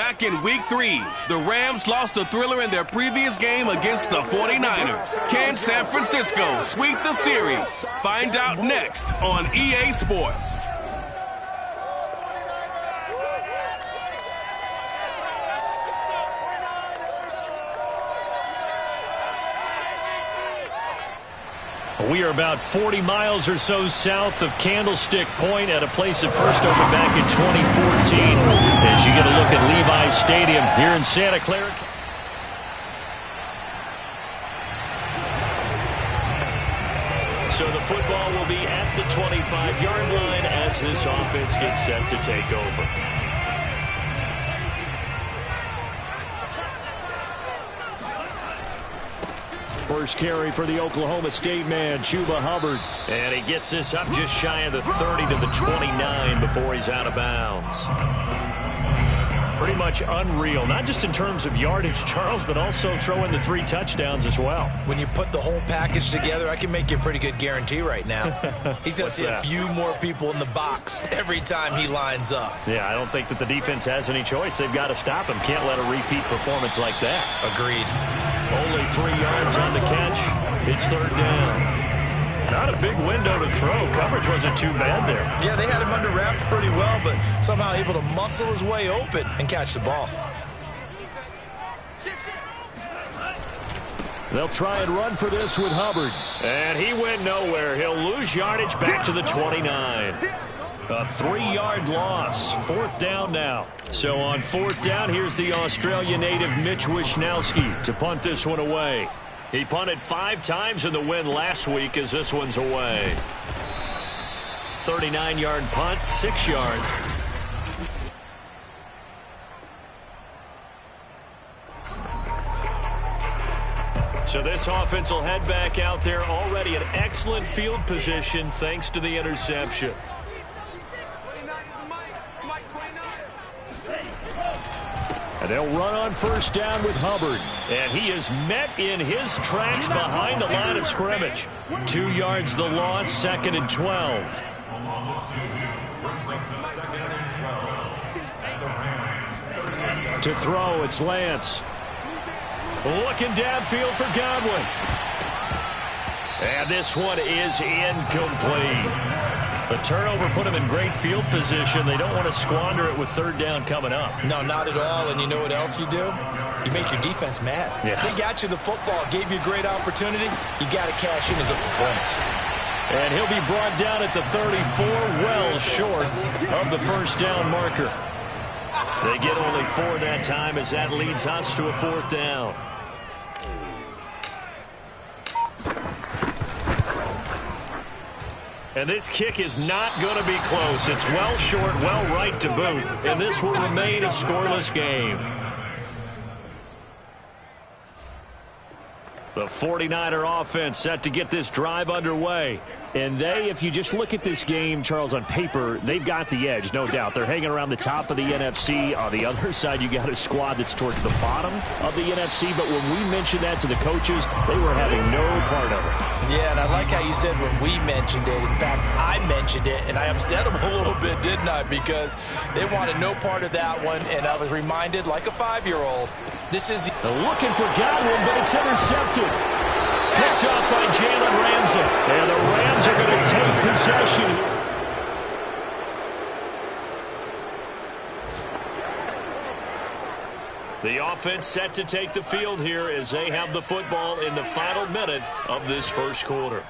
Back in Week 3, the Rams lost a thriller in their previous game against the 49ers. Can San Francisco sweep the series? Find out next on EA Sports. We are about 40 miles or so south of Candlestick Point at a place that first opened back in 2014. As you get a look at Levi's Stadium here in Santa Clara. So the football will be at the 25-yard line as this offense gets set to take over. First carry for the Oklahoma State man, Chuba Hubbard. And he gets this up just shy of the 30 to the 29 before he's out of bounds. Pretty much unreal, not just in terms of yardage, Charles, but also throwing the 3 touchdowns as well. When you put the whole package together, I can make you a pretty good guarantee right now. He's going to see a few more people in the box every time he lines up. Yeah, I don't think that the defense has any choice. They've got to stop him. Can't let a repeat performance like that. Agreed. Only 3 yards on the catch. It's 3rd down. Not a big window to throw. Coverage wasn't too bad there. Yeah, they had him under wraps pretty well, but somehow able to muscle his way open and catch the ball. They'll try and run for this with Hubbard. And he went nowhere. He'll lose yardage back to the 29. A 3-yard loss. 4th down now. So on 4th down, here's the Australia native Mitch Wishnowsky to punt this one away. He punted 5 times in the win last week as this one's away. 39-yard punt, 6 yards. So this offense will head back out there, already in excellent field position thanks to the interception. And they'll run on 1st down with Hubbard. And he is met in his tracks behind the line of scrimmage. 2 yards the loss, 2nd and 12. To throw, it's Lance. Looking downfield for Godwin. And this one is incomplete. The turnover put them in great field position. They don't want to squander it with 3rd down coming up. No, not at all. And you know what else you do? You make your defense mad. Yeah. They got you the football, gave you a great opportunity. You got to cash in and get some points. And he'll be brought down at the 34, well short of the 1st down marker. They get only 4 that time as that leads us to a 4th down. And this kick is not going to be close. It's well short, well right to boot. And this will remain a scoreless game. The 49er offense set to get this drive underway. And they, if you just look at this game, Charles, on paper, they've got the edge, no doubt. They're hanging around the top of the NFC. On the other side, you got a squad that's towards the bottom of the NFC. But when we mentioned that to the coaches, they were having no part of it. Yeah, and I like how you said when we mentioned it. In fact, I mentioned it, and I upset them a little bit, didn't I? Because they wanted no part of that one, and I was reminded, like a 5-year-old, this is... Looking for Godwin, but it's intercepted. Picked up by Jalen Ramsey. And the Rams are going to take possession. The offense set to take the field here as they have the football in the final minute of this 1st quarter.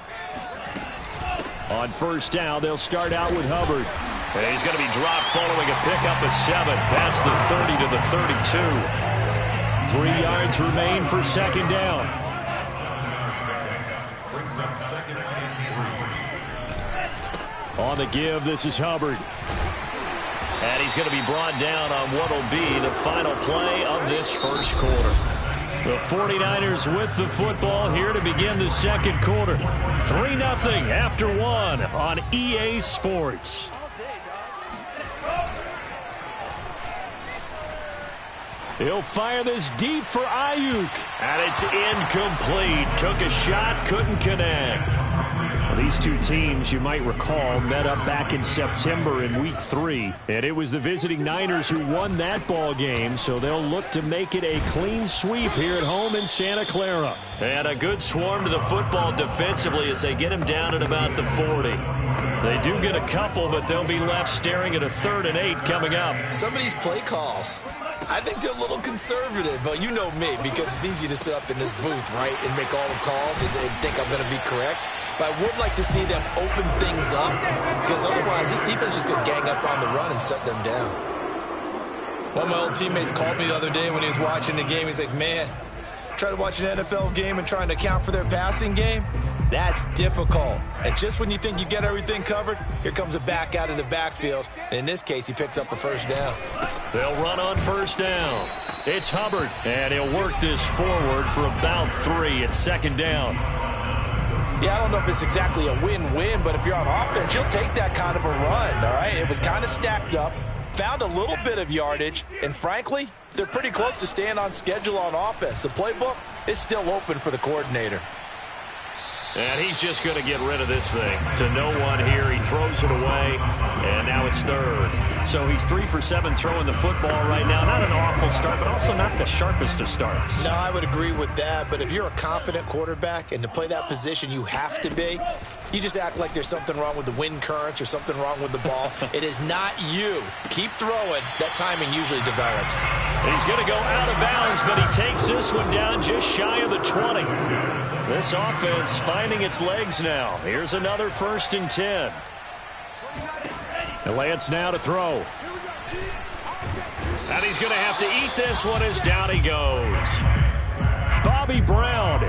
On 1st down, they'll start out with Hubbard. And he's going to be dropped following a pickup of 7 past the 30 to the 32. 3 yards remain for 2nd down. On the give, this is Hubbard. And he's going to be brought down on what will be the final play of this 1st quarter. The 49ers with the football here to begin the 2nd quarter. 3-0 after 1 on EA Sports. He'll fire this deep for Ayuk. And it's incomplete. Took a shot, couldn't connect. Well, these two teams, you might recall, met up back in September in Week 3. And it was the visiting Niners who won that ball game, so they'll look to make it a clean sweep here at home in Santa Clara. And a good swarm to the football defensively as they get him down at about the 40. They do get a couple, but they'll be left staring at a 3rd and 8 coming up. Some of these play calls, I think they're a little conservative, but you know me, because it's easy to sit up in this booth, right, and make all the calls and think I'm going to be correct. But I would like to see them open things up, because otherwise this defense is just going to gang up on the run and shut them down. One of my old teammates called me the other day when he was watching the game. He's like, man, try to watch an NFL game and trying to account for their passing game. That's difficult. And just when you think you get everything covered, here comes a back out of the backfield. And in this case, he picks up a 1st down. They'll run on 1st down. It's Hubbard, and he'll work this forward for about 3 at 2nd down. Yeah, I don't know if it's exactly a win-win, but if you're on offense, you'll take that kind of a run, all right? It was kind of stacked up, found a little bit of yardage, and frankly, they're pretty close to staying on schedule on offense. The playbook is still open for the coordinator. And he's just going to get rid of this thing to no one here. He throws it away, and now it's 3rd. So he's 3 for 7 throwing the football right now. Not an awful start, but also not the sharpest of starts. No, I would agree with that. But if you're a confident quarterback and to play that position you have to be, you just act like there's something wrong with the wind currents or something wrong with the ball. It is not you. Keep throwing. That timing usually develops. He's going to go out of bounds, but he takes this one down just shy of the 20. This offense finding its legs now. Here's another 1st and 10. And Lance now to throw. And he's going to have to eat this one as down he goes. Bobby Brown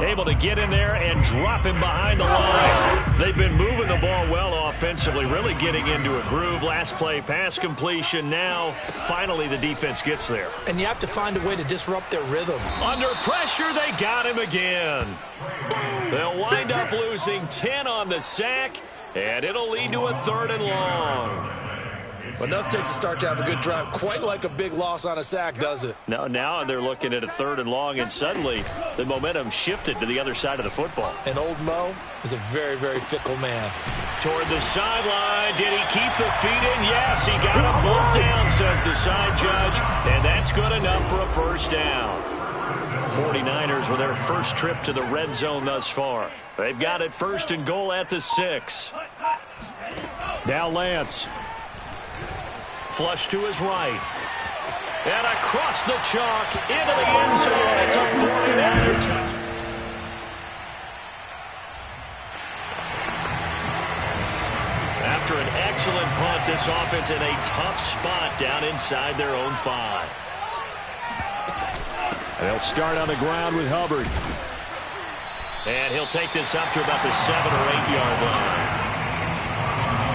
able to get in there and drop him behind the line. They've been moving the ball well offensively, really getting into a groove. Last play, pass completion. Now, finally, the defense gets there. And you have to find a way to disrupt their rhythm. Under pressure, they got him again. They'll wind up losing 10 on the sack, and it'll lead to a 3rd and long. Well, enough takes a start to have a good drive. Quite like a big loss on a sack, does it? No, now they're looking at a 3rd and long, and suddenly the momentum shifted to the other side of the football. And old Mo is a very, very fickle man. Toward the sideline. Did he keep the feet in? Yes, he got him bumped down, says the side judge, and that's good enough for a 1st down. 49ers with their first trip to the red zone thus far. They've got it 1st and goal at the 6. Now Lance. Flush to his right. And across the chalk into the end zone. It's a 49er touchdown. After an excellent punt, this offense in a tough spot down inside their own 5. And they'll start on the ground with Hubbard. And he'll take this up to about the 7 or 8 yard line.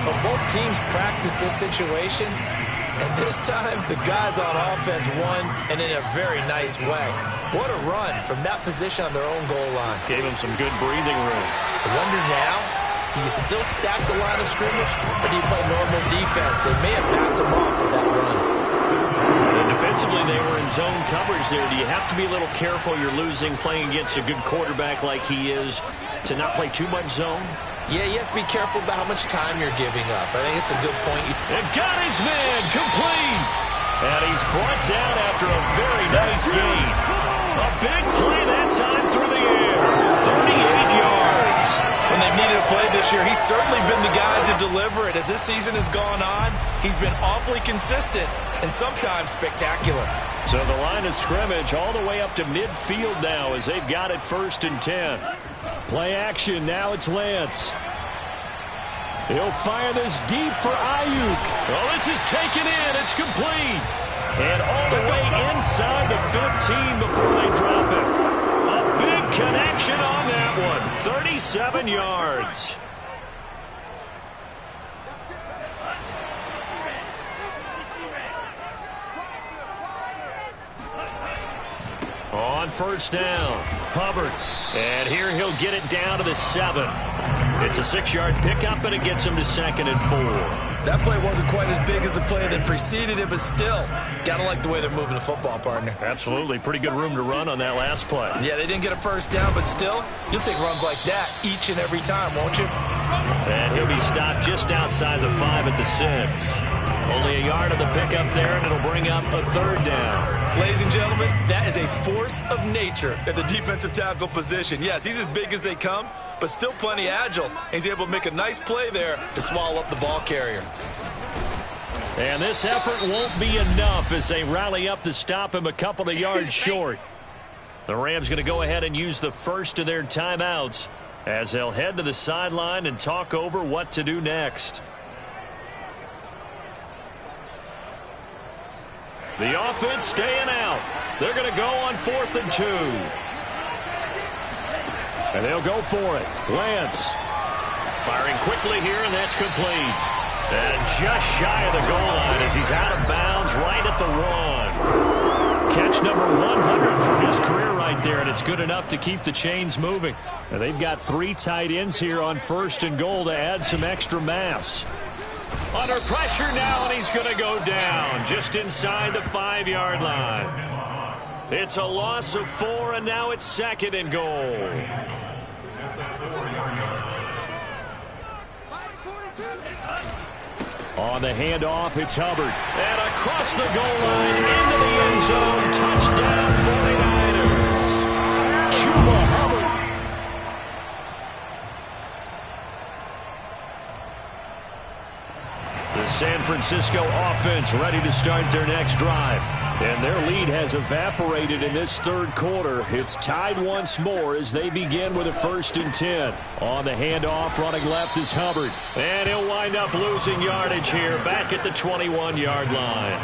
But both teams practice this situation. And this time, the guys on offense won, and in a very nice way. What a run from that position on their own goal line. Gave them some good breathing room. I wonder now, do you still stack the line of scrimmage, or do you play normal defense? They may have backed them off with that run. And defensively, they were in zone coverage there. Do you have to be a little careful you're losing playing against a good quarterback like he is to not play too much zone? Yeah, you have to be careful about how much time you're giving up. I think it's a good point. And got his man complete. And he's brought down after a very nice gain. A big play that time through the air. 38 yards. When they've needed a play this year, he's certainly been the guy to deliver it. As this season has gone on, he's been awfully consistent and sometimes spectacular. So the line of scrimmage all the way up to midfield now as they've got it 1st and 10. Play action. Now it's Lance. He'll fire this deep for Ayuk. Well, this is taken in. It's complete. And all the way inside the 15 before they drop it. A big connection on that one. 37 yards. On 1st down, Hubbard And here he'll get it down to the 7. It's a 6-yard pickup, and it gets him to 2nd and 4. That play wasn't quite as big as the play that preceded it, but still, got to like the way they're moving the football, partner. Absolutely. Pretty good room to run on that last play. Yeah, they didn't get a first down, but still, you'll take runs like that each and every time, won't you? And he'll be stopped just outside the 5 at the 6. Only a yard of the pickup there, and it'll bring up a 3rd down. Ladies and gentlemen, that is a force of nature at the defensive tackle position. Yes, he's as big as they come, but still plenty agile. He's able to make a nice play there to swallow up the ball carrier. And this effort won't be enough as they rally up to stop him a couple of yards short. The Rams going to go ahead and use the first of their timeouts as they'll head to the sideline and talk over what to do next. The offense staying out. They're going to go on 4th and 2. And they'll go for it. Lance firing quickly here, and that's complete. And just shy of the goal line as he's out of bounds right at the 1. Catch number 100 for his career right there, and it's good enough to keep the chains moving. And they've got 3 tight ends here on 1st and goal to add some extra mass. Under pressure now, and he's going to go down just inside the 5-yard line. It's a loss of 4, and now it's 2nd and goal. On the handoff, it's Hubbard. And across the goal line, into the end zone, touchdown 49ers. Chuba Hubbard. The San Francisco offense ready to start their next drive. And their lead has evaporated in this 3rd quarter. It's tied once more as they begin with a 1st and 10. On the handoff, running left is Hubbard. And he'll wind up losing yardage here back at the 21-yard line.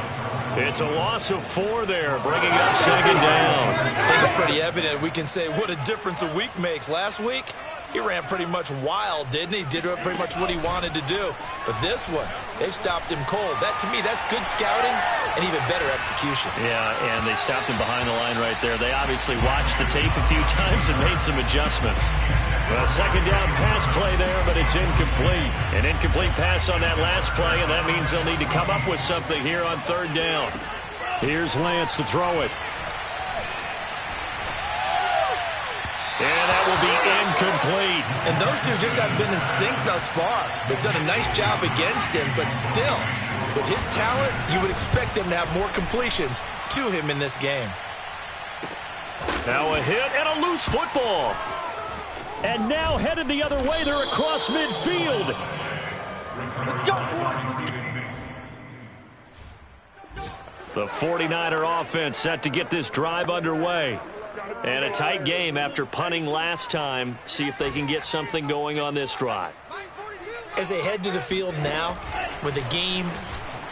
It's a loss of 4 there, bringing up 2nd down. I think it's pretty evident. We can say what a difference a week makes. Last week, he ran pretty much wild, didn't he? Did pretty much what he wanted to do. But this one, they stopped him cold. That, to me, that's good scouting and even better execution. Yeah, and they stopped him behind the line right there. They obviously watched the tape a few times and made some adjustments. Well, 2nd down pass play there, but it's incomplete. An incomplete pass on that last play, and that means they'll need to come up with something here on 3rd down. Here's Lance to throw it. And that will be incomplete. And those two just haven't been in sync thus far. They've done a nice job against him, but still, with his talent, you would expect them to have more completions to him in this game. Now a hit and a loose football. And now headed the other way. They're across midfield. Let's go, boys. The 49er offense set to get this drive underway. And a tight game after punting last time. See if they can get something going on this drive. As they head to the field now, with the game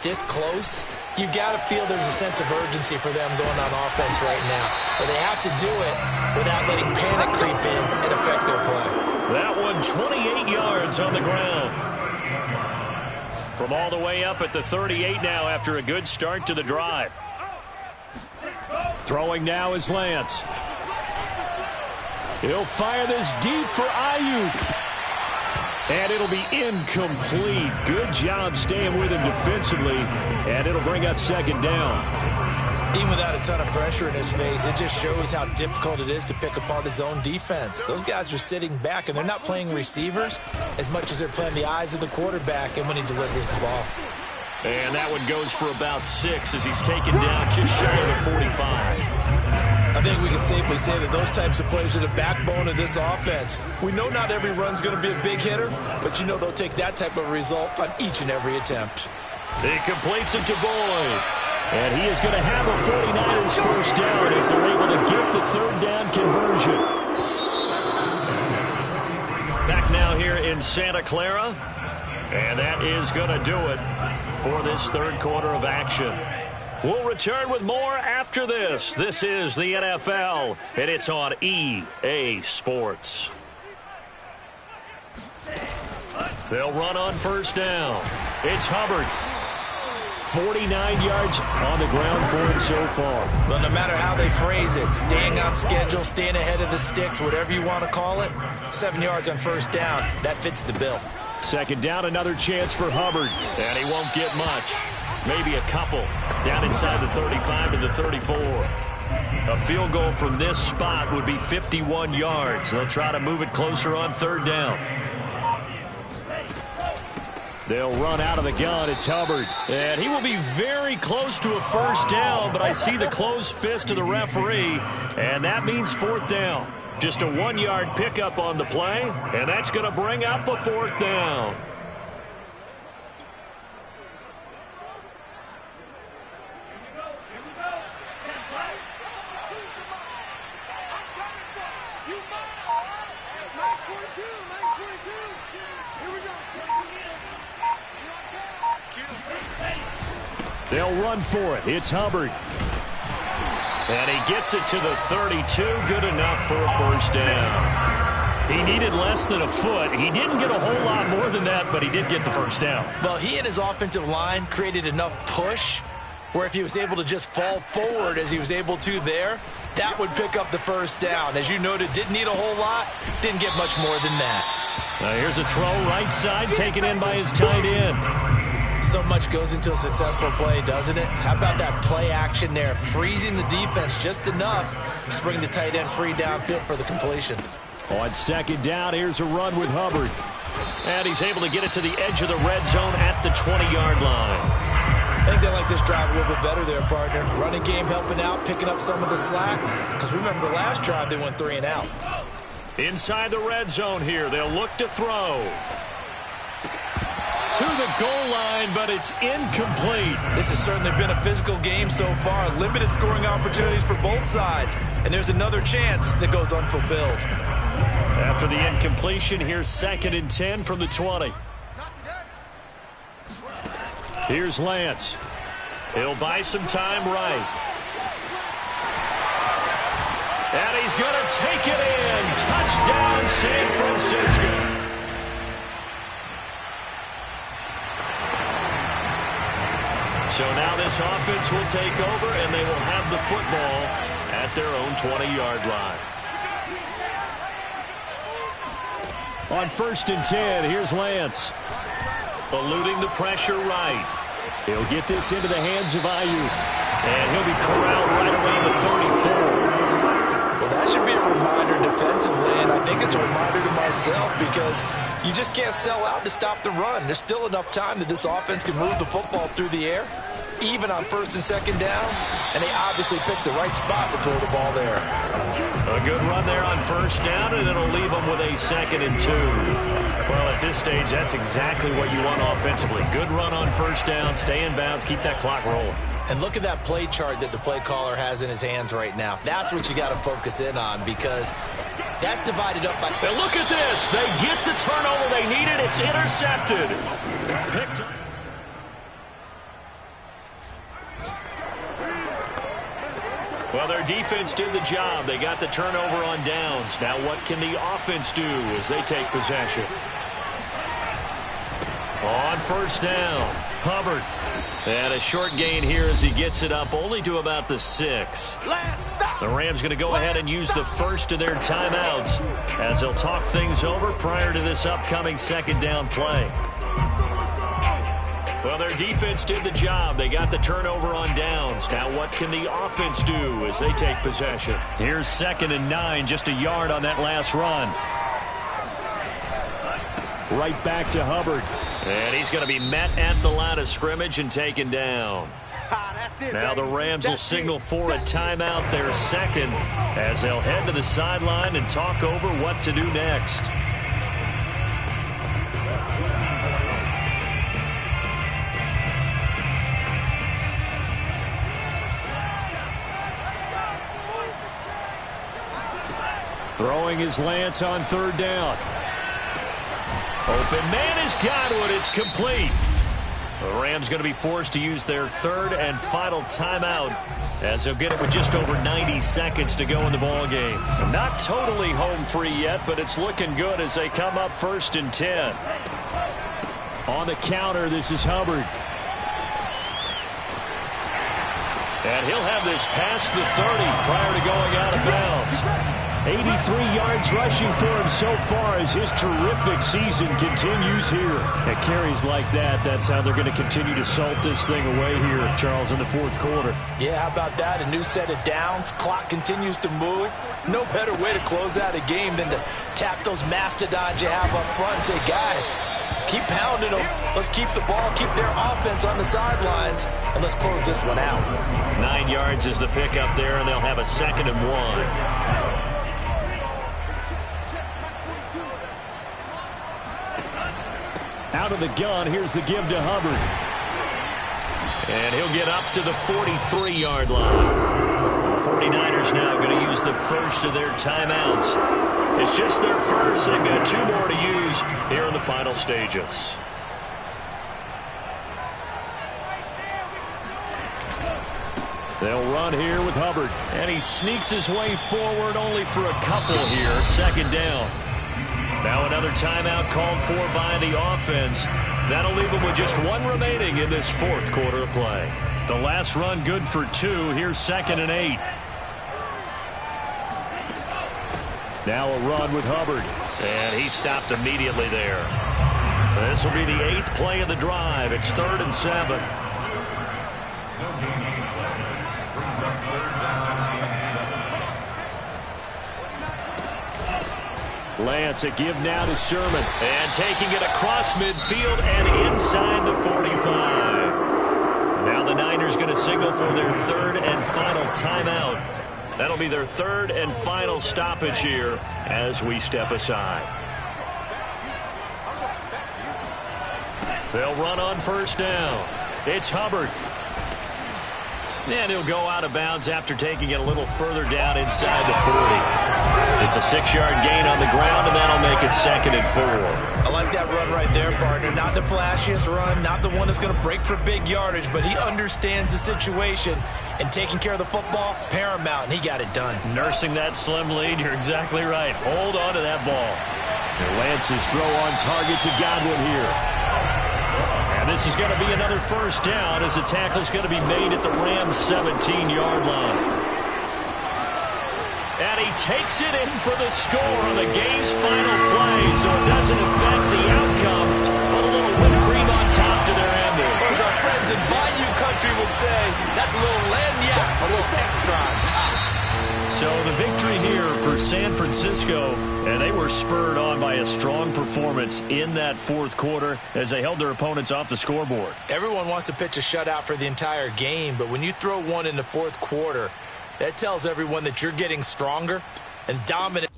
this close, you've got to feel there's a sense of urgency for them going on offense right now. But they have to do it without letting panic creep in and affect their play. That one 28 yards on the ground. From all the way up at the 38 now after a good start to the drive. Throwing now is Lance. He'll fire this deep for Ayuk. And it'll be incomplete. Good job staying with him defensively. And it'll bring up 2nd down. Even without a ton of pressure in his face, it just shows how difficult it is to pick apart his own defense. Those guys are sitting back, and they're not playing receivers as much as they're playing the eyes of the quarterback and when he delivers the ball. And that one goes for about 6 as he's taken down just shy of the 45. I think we can safely say that those types of plays are the backbone of this offense. We know not every run's going to be a big hitter, but you know they'll take that type of result on each and every attempt. He completes it to Boyd. And he is going to have a 49ers first down as they're able to get the 3rd down conversion. Back now here in Santa Clara. And that is going to do it for this 3rd quarter of action. We'll return with more after this. This is the NFL, and it's on EA Sports. They'll run on 1st down. It's Hubbard. 49 yards on the ground for him so far. Well, no matter how they phrase it, staying on schedule, staying ahead of the sticks, whatever you want to call it, 7 yards on first down, that fits the bill. Second down, another chance for Hubbard. And he won't get much. Maybe a couple. Down inside the 35 to the 34. A field goal from this spot would be 51 yards. They'll try to move it closer on third down. They'll run out of the gun. It's Hubbard. And he will be very close to a first down, but I see the closed fist of the referee, and that means fourth down. Just a 1-yard pickup on the play, and that's going to bring up a fourth down. They'll run for it. It's Hubbard. And he gets it to the 32. Good enough for a first down. He needed less than a foot. He didn't get a whole lot more than that, but he did get the first down. Well, he and his offensive line created enough push where if he was able to just fall forward as he was able to there, that would pick up the first down. As you noted, didn't need a whole lot, didn't get much more than that. Here's a throw right side, taken in by his tight end. So much goes into a successful play, doesn't it? How about that play action there, freezing the defense just enough to bring the tight end free downfield for the completion. On second down, here's a run with Hubbard. And he's able to get it to the edge of the red zone at the 20-yard line. I think they like this drive a little bit better there, partner. Running game helping out, picking up some of the slack. Because remember the last drive, they went 3 and out. Inside the red zone here, they'll look to throw. To the goal line, but it's incomplete. This has certainly been a physical game so far. Limited scoring opportunities for both sides. And there's another chance that goes unfulfilled. After the incompletion, here's 2nd and 10 from the 20. Here's Lance. He'll buy some time right. And he's going to take it in. Touchdown, San Francisco. So now this offense will take over, and they will have the football at their own 20-yard line. On 1st and 10, here's Lance. Eluding the pressure right. He'll get this into the hands of Ayuk. And he'll be corralled right around the 34. Well, that should be a reminder defensively, and I think it's a reminder to myself because you just can't sell out to stop the run. There's still enough time that this offense can move the football through the air, even on 1st and 2nd downs, and they obviously picked the right spot to throw the ball there. A good run there on 1st down, and it'll leave them with a 2nd and 2. Well, at this stage, that's exactly what you want offensively. Good run on 1st down, stay in bounds, keep that clock rolling. And look at that play chart that the play caller has in his hands right now. That's what you got to focus in on because that's divided up by... And look at this. They get the turnover they needed. It's intercepted. Picked up. Well, their defense did the job. They got the turnover on downs. Now what can the offense do as they take possession? On 1st down, Hubbard. And a short gain here as he gets it up only to about the 6. The Rams going to go ahead and use the first of their timeouts as they'll talk things over prior to this upcoming 2nd down play. Well, their defense did the job. They got the turnover on downs. Now what can the offense do as they take possession? Here's 2nd and 9, just a yard on that last run. Right back to Hubbard. And he's going to be met at the line of scrimmage and taken down. Now the Rams will signal for a timeout, their 2nd, as they'll head to the sideline and talk over what to do next. Throwing his Lance on 3rd down. Open man is Godwin. It's complete. The Rams going to be forced to use their 3rd and final timeout as they'll get it with just over 90 seconds to go in the ballgame. Not totally home free yet, but it's looking good as they come up 1st and 10. On the counter, this is Hubbard. And he'll have this past the 30 prior to going out of bounds. 83 yards rushing for him so far as his terrific season continues here. At carries like that, that's how they're going to continue to salt this thing away here, Charles, in the fourth quarter. Yeah, how about that? A new set of downs. Clock continues to move. No better way to close out a game than to tap those mastodons you have up front and say, guys, keep pounding them. Let's keep the ball, keep their offense on the sidelines, and let's close this one out. 9 yards is the pickup there, and they'll have a 2nd and 1. Out of the gun, here's the give to Hubbard. And he'll get up to the 43-yard line. The 49ers now going to use the first of their timeouts. It's just their first. They've got 2 more to use here in the final stages. They'll run here with Hubbard. And he sneaks his way forward only for a couple here. 2nd down. Now another timeout called for by the offense. That'll leave them with just 1 remaining in this fourth quarter of play. The last run good for 2. Here's 2nd and 8. Now a run with Hubbard. And he stopped immediately there. This will be the 8th play of the drive. It's 3rd and 7. Lance, a give now to Sherman. And taking it across midfield and inside the 45. Now the Niners going to signal for their 3rd and final timeout. That'll be their 3rd and final stoppage here as we step aside. They'll run on 1st down. It's Hubbard. And he'll go out of bounds after taking it a little further down inside the 40. It's a 6-yard gain on the ground, and that'll make it 2nd and 4. I like that run right there, partner. Not the flashiest run, not the one that's going to break for big yardage, but he understands the situation, and taking care of the football, paramount, and he got it done. Nursing that slim lead, you're exactly right. Hold on to that ball. And Lance's throw on target to Godwin here. And this is going to be another 1st down as the tackle's going to be made at the Rams' 17-yard line. And he takes it in for the score on the game's final play, so it doesn't affect the outcome. Put a little whipped cream on top to their ending. Or as our friends in Bayou Country would say, that's a little lagniappe, a little extra on top. So the victory here for San Francisco, and they were spurred on by a strong performance in that fourth quarter as they held their opponents off the scoreboard. Everyone wants to pitch a shutout for the entire game, but when you throw one in the fourth quarter, that tells everyone that you're getting stronger and dominant.